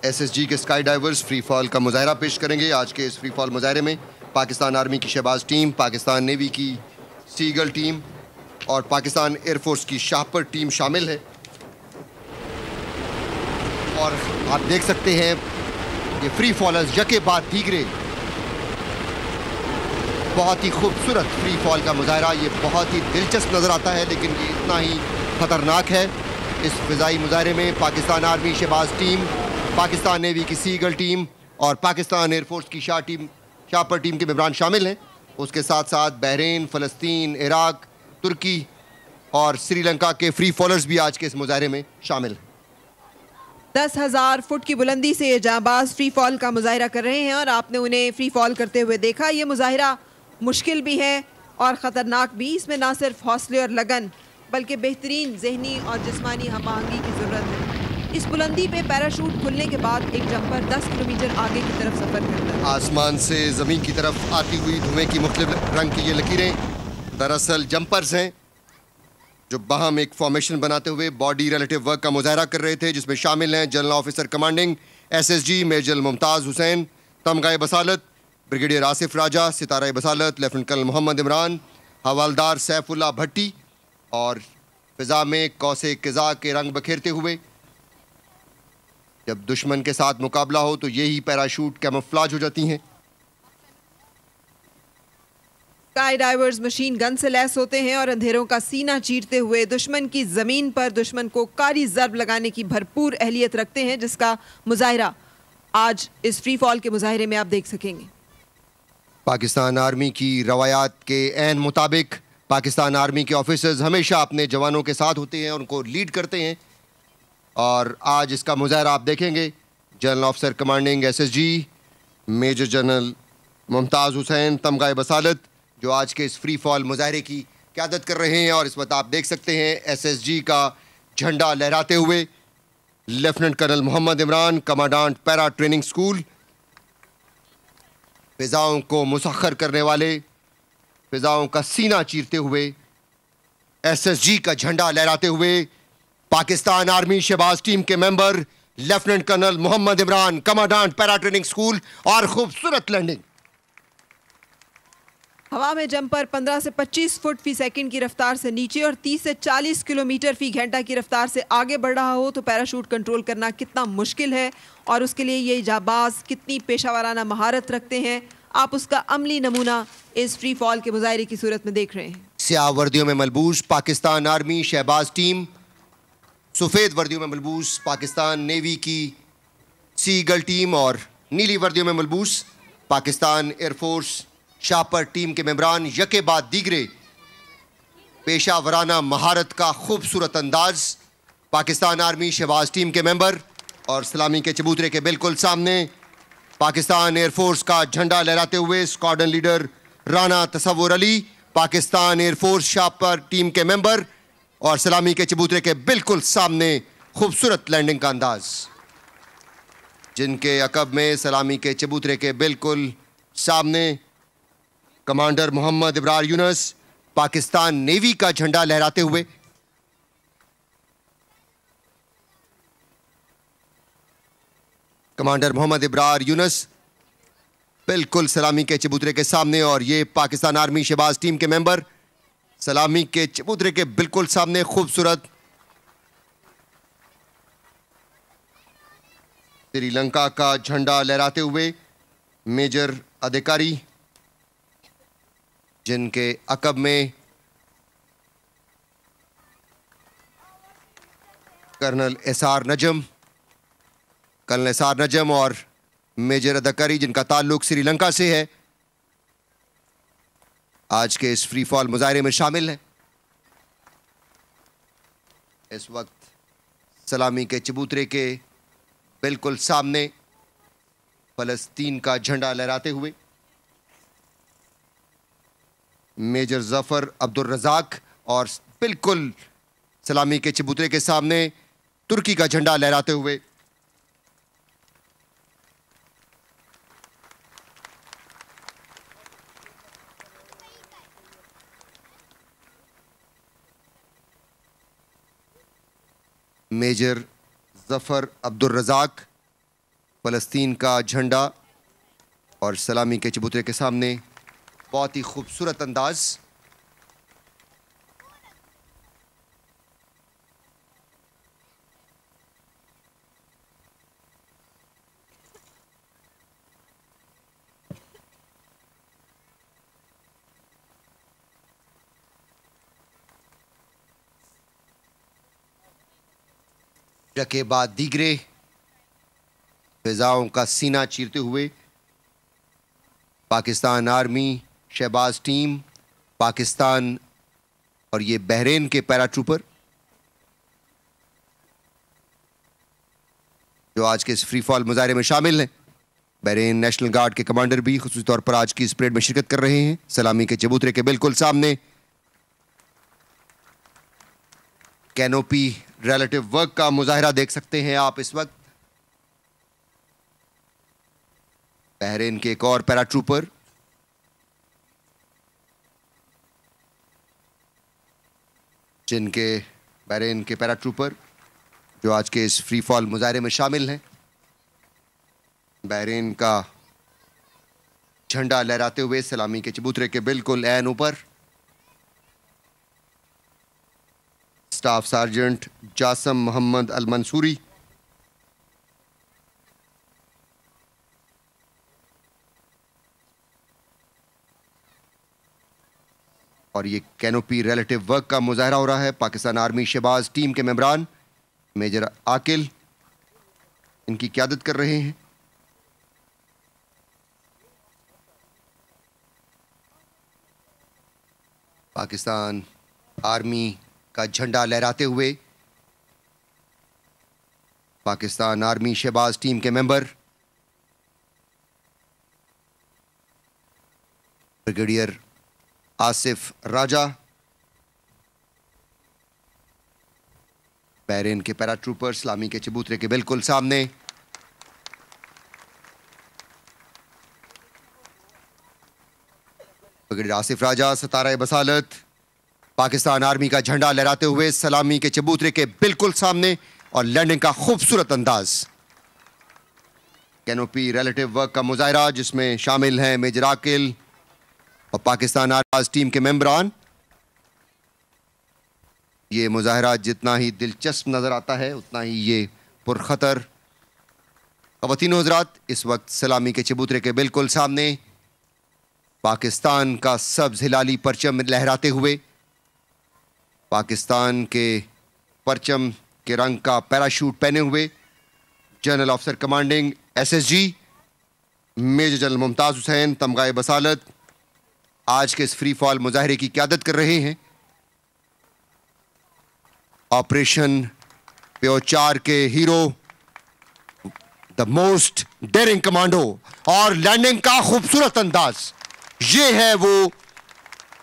SSG के sky divers free fall का मुजाहरा पेश करेंगे। आज के इस फ्री फॉल मुजाहरे में पाकिस्तान आर्मी की शहबाज टीम, पाकिस्तान नेवी की सीगल टीम और पाकिस्तान एयरफोर्स की शाहपर टीम शामिल है। और आप देख सकते हैं ये फ्री फॉलर्स यके बाद दीगरे बहुत ही खूबसूरत फ्री फॉल का मुजाहरा, ये बहुत ही दिलचस्प नज़र आता है, लेकिन ये इतना ही ख़तरनाक है। इस फ़िज़ाई मुजाहरे में Pakistan army Shahbaz team, Pakistan navy की सीगल टीम और पाकिस्तान एयरफोर्स की शाहपर टीम के मेंबरान शामिल हैं। उसके साथ साथ बहरीन, फ़लस्तीन, इराक, तुर्की और श्रीलंका के फ्री फॉलर्स भी आज के इस मुजाहरे में शामिल हैं। 10,000 फुट की बुलंदी से ये जांबाज फ्री फॉल का मुजाहिरा कर रहे हैं और आपने उन्हें फ्री फॉल करते हुए देखा। ये मुजाहिरा मुश्किल भी है और ख़तरनाक भी। इसमें ना सिर्फ हौसले और लगन बल्कि बेहतरीन जहनी और जिस्मानी हम आहंगी की ज़रूरत है। इस बुलंदी पे पैराशूट खुलने के बाद एक जंपर 10 किलोमीटर आगे की तरफ सफ़र करता है। आसमान से ज़मीन की तरफ आती हुई धुएं की मुख्तलिफ रंग की ये लकीरें दरअसल जंपर्स हैं जो बाहम एक फॉर्मेशन बनाते हुए बॉडी रिलेटिव वर्क का मुजाहरा कर रहे थे, जिसमें शामिल हैं general officer commanding SSG major Mumtaz Hussain, तमगाए बसालत ब्रिगेडियर आसिफ राजा, सितारा बसालत लेफ्टिनेंट कर्नल मोहम्मद इमरान, हवालदार सैफुल्लाह भट्टी और फ़िज़ा में कौसे क़िज़ा के रंग बखेरते हुए जब दुश्मन के साथ मुकाबला हो तो यही पैराशूट कैमोफ्लाज हो जाती हैं। स्काई डाइवर्स मशीन गन से लैस होते हैं और अंधेरों का सीना चीरते हुए दुश्मन की ज़मीन पर दुश्मन को कारी ज़र्ब लगाने की भरपूर अहलियत रखते हैं, जिसका मुजाहिरा आज इस फ्री फॉल के मुजाहिरे में आप देख सकेंगे। पाकिस्तान आर्मी की रवायात के ऐन मुताबिक पाकिस्तान आर्मी के ऑफिसर्स हमेशा अपने जवानों के साथ होते हैं, उनको लीड करते हैं और आज इसका मुजाहरा आप देखेंगे। General officer commanding SSG major general Mumtaz Hussain, तमगाए बसालत जो आज के इस फ्री फॉल मुजाहरे की क़यादत कर रहे हैं। और इस वक्त आप देख सकते हैं एसएसजी का झंडा लहराते हुए lieutenant colonel Mohammad Imran, commandant para training school, फ़िज़ाओं को मुसख्खर करने वाले, फ़िज़ाओं का सीना चीरते हुए एसएसजी का झंडा लहराते हुए पाकिस्तान आर्मी शहबाज टीम के member lieutenant colonel Mohammad Imran, commandant para training school और खूबसूरत लैंडिंग। हवा में जंपर 15 से 25 फुट फी सेकंड की रफ्तार से नीचे और 30 से 40 किलोमीटर फी घंटा की रफ्तार से आगे बढ़ रहा हो तो पैराशूट कंट्रोल करना कितना मुश्किल है और उसके लिए ये जाबाज कितनी पेशावराना महारत रखते हैं, आप उसका अमली नमूना इस फ्री फॉल के मुजाहरे की सूरत में देख रहे हैं। स्याह वर्दियों में मलबूस पाकिस्तान आर्मी शहबाज टीम, सफ़ेद वर्दियों में मलबूस पाकिस्तान नेवी की सीगल टीम और नीली वर्दियों में मलबूस पाकिस्तान एयरफोर्स शाहपर टीम के मेंबरान यके बाद दीगरे पेशावराना महारत का खूबसूरत अंदाज। पाकिस्तान आर्मी शहबाज टीम के मेंबर और सलामी के चबूतरे के बिल्कुल सामने पाकिस्तान एयरफोर्स का झंडा लहराते हुए squadron leader Rana Tasawwur Ali, Pakistan air force Shahpar team के मेंबर और सलामी के चबूतरे के बिल्कुल सामने खूबसूरत लैंडिंग का अंदाज, जिनके अकब में सलामी के चबूतरे के बिल्कुल सामने कमांडर मोहम्मद इब्रार यूनुस पाकिस्तान नेवी का झंडा लहराते हुए कमांडर मोहम्मद इब्रार यूनुस बिल्कुल सलामी के चबूतरे के सामने और ये पाकिस्तान आर्मी शहबाज टीम के मेंबर सलामी के चबूतरे के बिल्कुल सामने खूबसूरत श्रीलंका का झंडा लहराते हुए मेजर अधिकारी, जिनके अकब में कर्नल एसआर नजम और मेजर अधिकारी जिनका ताल्लुक श्रीलंका से है, आज के इस फ्री फॉल मुजाहरे में शामिल हैं। इस वक्त सलामी के चबूतरे के बिल्कुल सामने फ़लस्तीन का झंडा लहराते हुए मेजर जफर अब्दुल रज़ाक और बिल्कुल सलामी के चबूतरे के सामने तुर्की का झंडा लहराते हुए मेजर जफर अब्दुल रज़ाक फ़लस्तीन का झंडा और सलामी के चबूतरे के सामने बहुत ही खूबसूरत अंदाज। के बाद दीगरे फिजाओं का सीना चीरते हुए पाकिस्तान आर्मी, शहबाज टीम, पाकिस्तान और ये बहरीन के पैराट्रूपर जो आज के इस फ्री फॉल मुजाहरे में शामिल हैं। बहरीन नेशनल गार्ड के कमांडर भी खुसूसी तौर पर आज की इस परेड में शिरकत कर रहे हैं। सलामी के चबूतरे के बिल्कुल सामने कैनोपी रिलेटिव वर्क का मुजाहरा देख सकते हैं आप इस वक्त। बहरीन के एक और पैराट्रूपर बहरीन के पैराट्रूपर जो आज के इस फ्री फॉल मुजाहरे में शामिल हैं। बहरीन का झंडा लहराते हुए सलामी के चबूतरे के बिल्कुल ऐन ऊपर स्टाफ सार्जेंट जासम मोहम्मद अल मंसूरी, और ये कैनोपी रिलेटिव वर्क का मुजाहरा हो रहा है। पाकिस्तान आर्मी शहबाज टीम के मेंबरान मेजर आकिल इनकी क़यादत कर रहे हैं। पाकिस्तान आर्मी का झंडा लहराते हुए पाकिस्तान आर्मी शहबाज टीम के मेंबर ब्रिगेडियर आसिफ राजा, बहरीन के पैराट्रूपर सलामी के चबूतरे के बिल्कुल सामने ब्रिगेडियर आसिफ राजा सतारा बसालत, पाकिस्तान आर्मी का झंडा लहराते हुए सलामी के चबूतरे के बिल्कुल सामने और लैंडिंग का खूबसूरत अंदाज। कैनोपी रिलेटिव वर्क का मुजाहरा जिसमें शामिल हैं मेजर आकिल और पाकिस्तान आर्मी टीम के मेंबरान। ये मुजाहरा जितना ही दिलचस्प नजर आता है उतना ही ये पुरखतर। ख़वातीन हज़रात, इस वक्त सलामी के चबूतरे के बिल्कुल सामने पाकिस्तान का सब्ज़ हिलाली परचम लहराते हुए पाकिस्तान के परचम के रंग का पैराशूट पहने हुए general officer commanding SSG major general Mumtaz Hussain तमगाए बसालत आज के इस फ्री फॉल मुजाहरे की क़यादत कर रहे हैं। ऑपरेशन प्योचार के hero, the most daring commando, और लैंडिंग का खूबसूरत अंदाज। ये है वो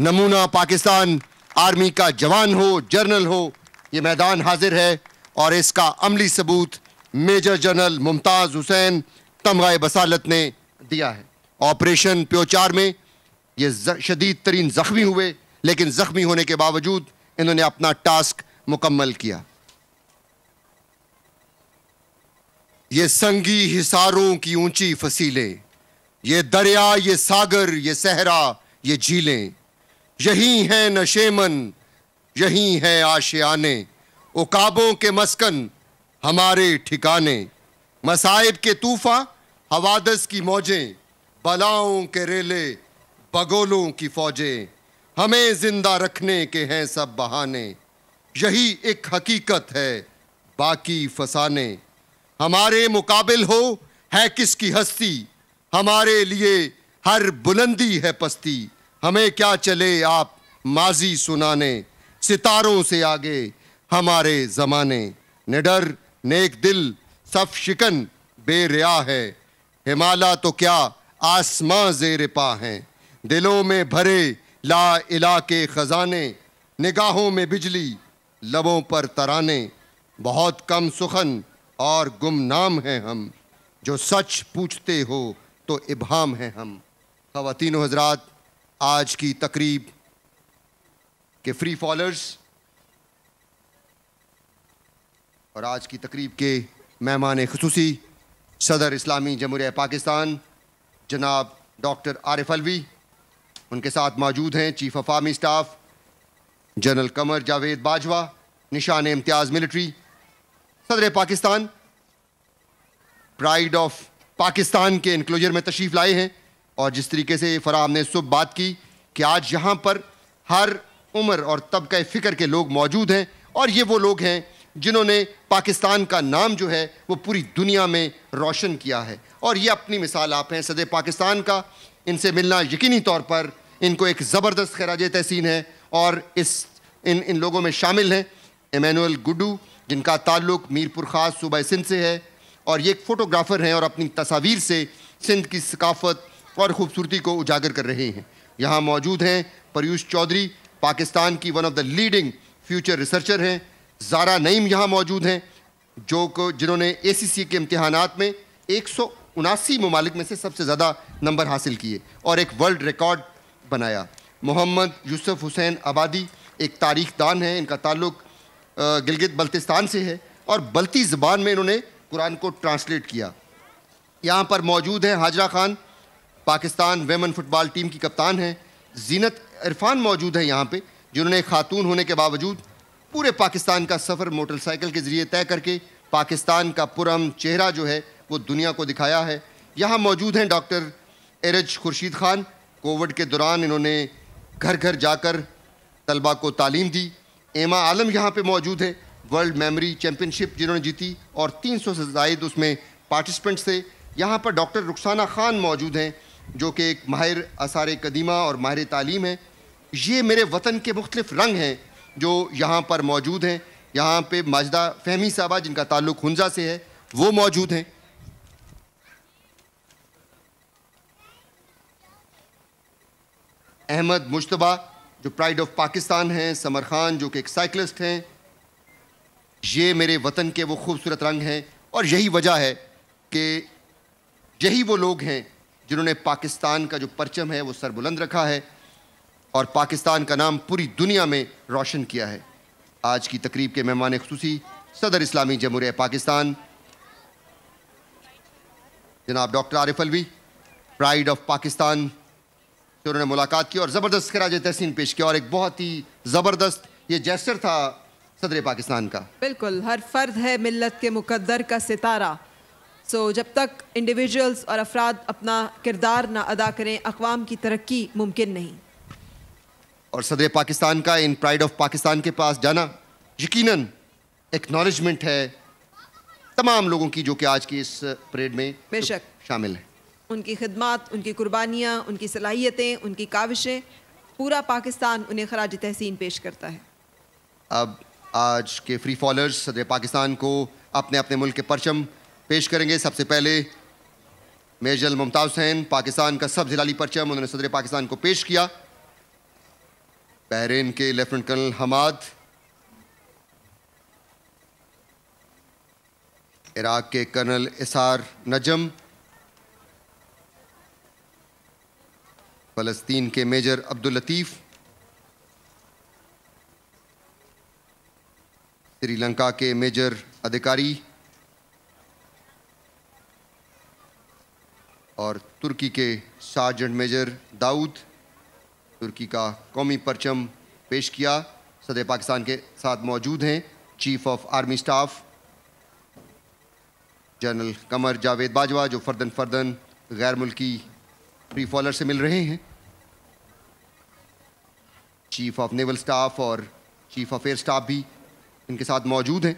नमूना पाकिस्तान आर्मी का जवान हो, जर्नल हो, ये मैदान हाजिर है और इसका अमली सबूत मेजर जनरल मुमताज़ हुसैन तमगाए बसालत ने दिया है। ऑपरेशन प्योचार में ये शदीद तरीन जख्मी हुए, लेकिन जख्मी होने के बावजूद इन्होंने अपना टास्क मुकम्मल किया। ये संगी हिसारों की ऊंची फसीलें, ये दरिया, ये सागर, ये सहरा, ये झीलें, यही हैं नशेमन, यही हैं आशियाने, उकाबों के मस्कन हमारे ठिकाने। मसाइब के तूफा, हवादस की मौजें, बलाओं के रेले, बगोलों की फौजें, हमें जिंदा रखने के हैं सब बहाने। यही एक हकीकत है बाकी फसाने। हमारे मुकाबिल हो है किसकी हस्ती, हमारे लिए हर बुलंदी है पस्ती। हमें क्या चले आप माजी सुनाने, सितारों से आगे हमारे जमाने। निडर नेक दिल सफ शिकन बेरिया है, हिमालय तो क्या आसमां ज़ेर पा हैं। दिलों में भरे ला इला के खजाने, निगाहों में बिजली लबों पर तराने। बहुत कम सुखन और गुमनाम हैं हम, जो सच पूछते हो तो इब्हाम हैं हम। ख़वातीन व हज़रात, आज की तकरीब के फ्री फॉलर्स और आज की तकरीब के मेहमान खुसूसी सदर इस्लामी जमहूरिया पाकिस्तान जनाब डॉक्टर आरिफ अलवी, उनके साथ मौजूद हैं chief of army staff general Qamar Javed Bajwa, निशान इम्तियाज़ मिलिट्री। सदर पाकिस्तान प्राइड ऑफ पाकिस्तान के इनक्लोजर में तशरीफ़ लाए हैं और जिस तरीके से फराह ने सुबह बात की कि आज यहाँ पर हर उम्र और तबका फ़िक्र के लोग मौजूद हैं और ये वो लोग हैं जिन्होंने पाकिस्तान का नाम जो है वो पूरी दुनिया में रोशन किया है और ये अपनी मिसाल आप हैं सदर पाकिस्तान का। इनसे मिलना यकीनी तौर पर इनको एक ज़बरदस्त खराज तहसीन है और इन लोगों में शामिल हैं इमैनुअल गुड्डू, जिनका ताल्लुक़ मीरपुर ख़ास सूबा सिंध से है और ये एक फ़ोटोग्राफ़र हैं और अपनी तस्वीर से सिंध की सकाफ़त और ख़ूबसूरती को उजागर कर रहे हैं। यहाँ मौजूद हैं पयूष चौधरी, पाकिस्तान की one of the leading future researcher हैं। ज़ारा नईम यहाँ मौजूद हैं जिन्होंने ACC के इम्तिहानात में 179 ममालिक में से सबसे ज़्यादा नंबर हासिल किए और एक वर्ल्ड रिकॉर्ड बनाया। मोहम्मद यूसुफ हुसैन आबादी एक तारीख़ दान है, इनका ताल्लुक़ गिलगित बल्तिस्तान से है और बल्ती ज़बान में इन्होंने कुरान को ट्रांसलेट किया। यहाँ पर मौजूद हैं हाजरा खान, पाकिस्तान वेमन फुटबॉल टीम की कप्तान हैं। जीनत इरफान मौजूद है यहाँ पे, जिन्होंने खातून होने के बावजूद पूरे पाकिस्तान का सफ़र मोटरसाइकिल के ज़रिए तय करके पाकिस्तान का पुरअमन चेहरा जो है वो दुनिया को दिखाया है। यहाँ मौजूद हैं डॉक्टर एरज खुर्शीद खान, कोविड के दौरान इन्होंने घर घर जाकर तलबा को तालीम दी। एमा आलम यहाँ पे मौजूद है, वर्ल्ड मेमोरी चैम्पियनशिप जिन्होंने जीती और 300 से ज़ायद उसमें पार्टिसिपेंट्स थे। यहाँ पर डॉक्टर रुखसाना खान मौजूद हैं जो कि एक माहिर आसार कदीमा और माहिर तालीम है। ये मेरे वतन के मुख्तलिफ रंग हैं जो यहाँ पर मौजूद हैं। यहाँ पे माजिदा फ़हमी साहबा जिनका ताल्लुक़ हुंजा से है वो मौजूद हैं। अहमद मुश्तबा जो प्राइड ऑफ पाकिस्तान हैं, समर खान जो कि एक साइकिलिस्ट हैं। ये मेरे वतन के वो खूबसूरत रंग हैं और यही वजह है कि यही वो लोग हैं जिन्होंने पाकिस्तान का जो परचम है वो सरबुलंद रखा है और पाकिस्तान का नाम पूरी दुनिया में रोशन किया है। आज की तकरीब के मेहमान ख़ुसूसी सदर इस्लामी जमहूरिया पाकिस्तान जनाब doctor Arif Alvi, pride of Pakistan से उन्होंने मुलाकात की और ज़बरदस्त खराज तहसीन पेश किया और एक बहुत ही ज़बरदस्त ये जेस्चर था सदर पाकिस्तान का। बिल्कुल, हर फ़र्द है मिल्लत के मुकद्दर का सितारा। जब तक इंडिविजुअल्स और अफराद अपना किरदार ना अदा करें अक़वाम की तरक्की मुमकिन नहीं। और सदर पाकिस्तान का इन प्राइड ऑफ पाकिस्तान के पास जाना यकीनन एक्नॉलेजमेंट है तमाम लोगों की जो कि आज की इस परेड में बेशक शामिल है। उनकी खिदमत, उनकी कुर्बानियाँ, उनकी सलाहियतें, उनकी काविशें, पूरा पाकिस्तान उन्हें खराज तहसीन पेश करता है। अब आज के फ्री फॉलर्स सदर पाकिस्तान को अपने अपने मुल्क के परचम पेश करेंगे। सबसे पहले मेजर मुमताज़ हुसैन, पाकिस्तान का सब जिलाली परचम उन्होंने सदर पाकिस्तान को पेश किया। बहरीन के लेफ्टिनेंट कर्नल हमाद, इराक के कर्नल इसार नजम, फ़लस्तीन के मेजर अब्दुल लतीफ़, श्रीलंका के मेजर अधिकारी और तुर्की के सार्जेंट मेजर दाऊद, तुर्की का कौमी परचम पेश किया। सदर पाकिस्तान के साथ मौजूद हैं chief of army staff general Qamar Javed Bajwa जो फ़र्दन गैर मुल्की फ्री फॉलर से मिल रहे हैं। चीफ ऑफ नेवल स्टाफ और चीफ ऑफ एयर स्टाफ भी इनके साथ मौजूद हैं।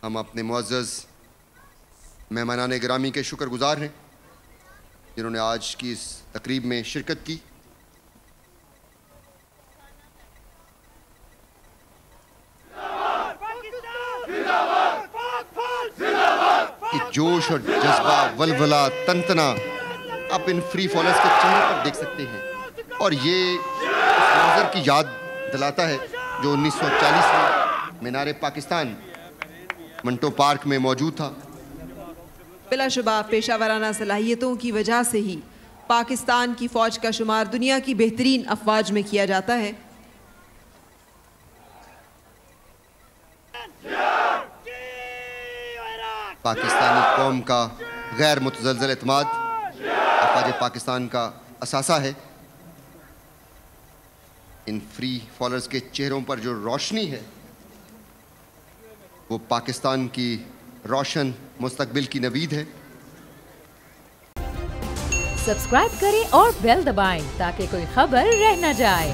हम अपने मुअज़्ज़ज़ मेहमानान गिरामी के शुक्रगुज़ार हैं जिन्होंने आज की इस तकरीब में शिरकत की। कि जोश और जज्बा, वलवला, तंतना आप इन फ्री फॉलोअर्स के चेहरे पर देख सकते हैं और ये उस मंजर की याद दिलाता है जो 1940 में मीनार पाकिस्तान मंटो पार्क में मौजूद था। बिलाशुबा पेशा वाराना सलाहियतों की वजह से ही पाकिस्तान की फ़ौज का शुमार दुनिया की बेहतरीन अफवाज में किया जाता है। पाकिस्तानी कौम का गैर मुतज़लज़ल एतमाद अफ़वाज पाकिस्तान का असासा है। इन फ्री फॉलोअर्स के चेहरों पर जो रोशनी है वो पाकिस्तान की रोशन मुस्तकबिल की नवीद है। सब्सक्राइब करें और बेल दबाएं ताकि कोई खबर रह न जाए।